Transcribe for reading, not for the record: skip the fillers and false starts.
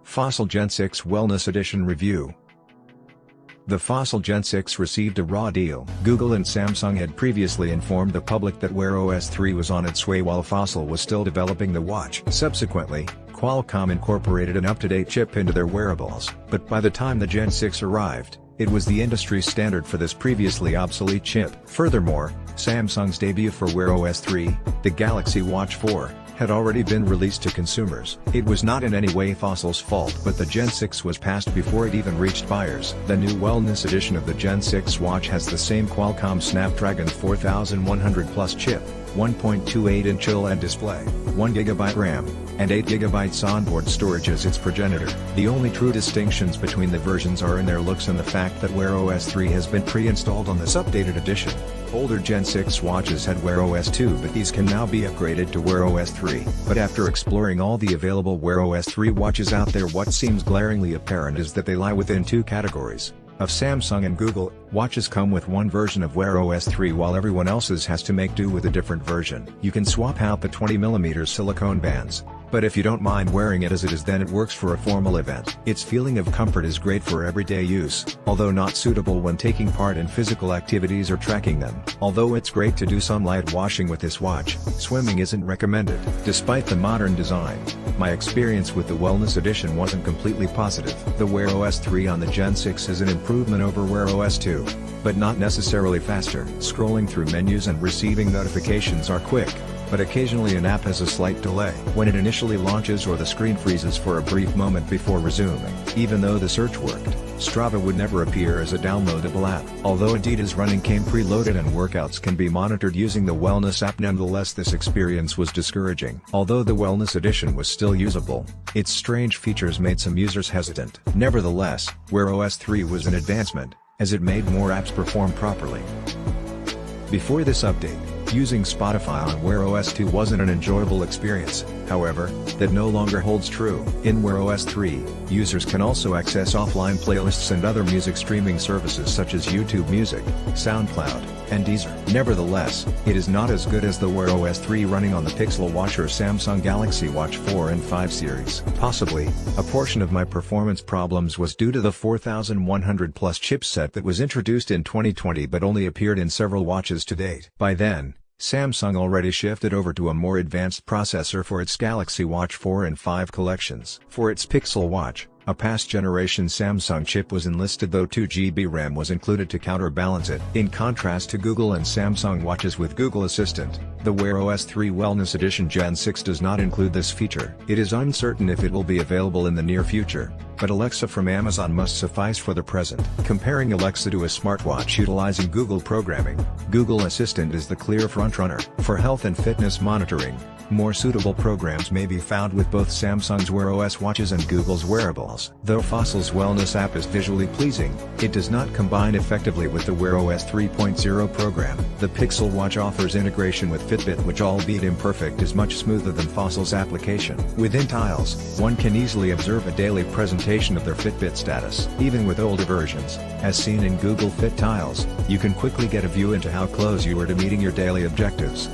Fossil Gen 6 Wellness Edition Review. The Fossil Gen 6 received a raw deal. Google and Samsung had previously informed the public that Wear OS 3 was on its way while Fossil was still developing the watch. Subsequently, Qualcomm incorporated an up-to-date chip into their wearables, but by the time the Gen 6 arrived, it was the industry standard for this previously obsolete chip. Furthermore, Samsung's debut for Wear OS 3, the Galaxy Watch 4, had already been released to consumers. It was not in any way Fossil's fault, but the Gen 6 was passed before it even reached buyers. The new wellness edition of the Gen 6 watch has the same Qualcomm Snapdragon 4100 Plus chip, 1.28-inch OLED display, 1GB RAM, and 8GB onboard storage as its progenitor. The only true distinctions between the versions are in their looks and the fact that Wear OS 3 has been pre-installed on this updated edition. Older Gen 6 watches had Wear OS 2, but these can now be upgraded to Wear OS 3. But after exploring all the available Wear OS 3 watches out there, what seems glaringly apparent is that they lie within two categories. Of Samsung and Google, watches come with one version of Wear OS 3 while everyone else's has to make do with a different version. You can swap out the 20mm silicone bands, but if you don't mind wearing it as it is, then it works for a formal event. Its feeling of comfort is great for everyday use, although not suitable when taking part in physical activities or tracking them. Although it's great to do some light washing with this watch, swimming isn't recommended. Despite the modern design, my experience with the Wellness Edition wasn't completely positive. The Wear OS 3 on the Gen 6 is an improvement over Wear OS 2, but not necessarily faster. Scrolling through menus and receiving notifications are quick, but occasionally an app has a slight delay when it initially launches or the screen freezes for a brief moment before resuming. Even though the search worked, Strava would never appear as a downloadable app. Although Adidas Running came preloaded and workouts can be monitored using the Wellness app, nonetheless this experience was discouraging. Although the Wellness Edition was still usable, its strange features made some users hesitant. Nevertheless, Wear OS 3 was an advancement, as it made more apps perform properly. Before this update, using Spotify on Wear OS 2 wasn't an enjoyable experience. However, that no longer holds true. In Wear OS 3, users can also access offline playlists and other music streaming services such as YouTube Music, SoundCloud, and Deezer. Nevertheless, it is not as good as the Wear OS 3 running on the Pixel Watch or Samsung Galaxy Watch 4 and 5 series. Possibly, a portion of my performance problems was due to the 4100 Plus chipset that was introduced in 2020 but only appeared in several watches to date. By then, Samsung already shifted over to a more advanced processor for its Galaxy Watch 4 and 5 collections. For its Pixel Watch, a past generation Samsung chip was enlisted, though 2GB RAM was included to counterbalance it. In contrast to Google and Samsung watches with Google Assistant, the Wear OS 3 Wellness Edition Gen 6 does not include this feature. It is uncertain if it will be available in the near future, but Alexa from Amazon must suffice for the present. Comparing Alexa to a smartwatch utilizing Google programming, Google Assistant is the clear frontrunner. For health and fitness monitoring, more suitable programs may be found with both Samsung's Wear OS watches and Google's wearables. Though Fossil's Wellness app is visually pleasing, it does not combine effectively with the Wear OS 3.0 program. The Pixel Watch offers integration with Fitbit, which, albeit imperfect, is much smoother than Fossil's application. Within Tiles, one can easily observe a daily presentation of their Fitbit status. Even with older versions, as seen in Google Fit Tiles, you can quickly get a view into how close you are to meeting your daily objectives.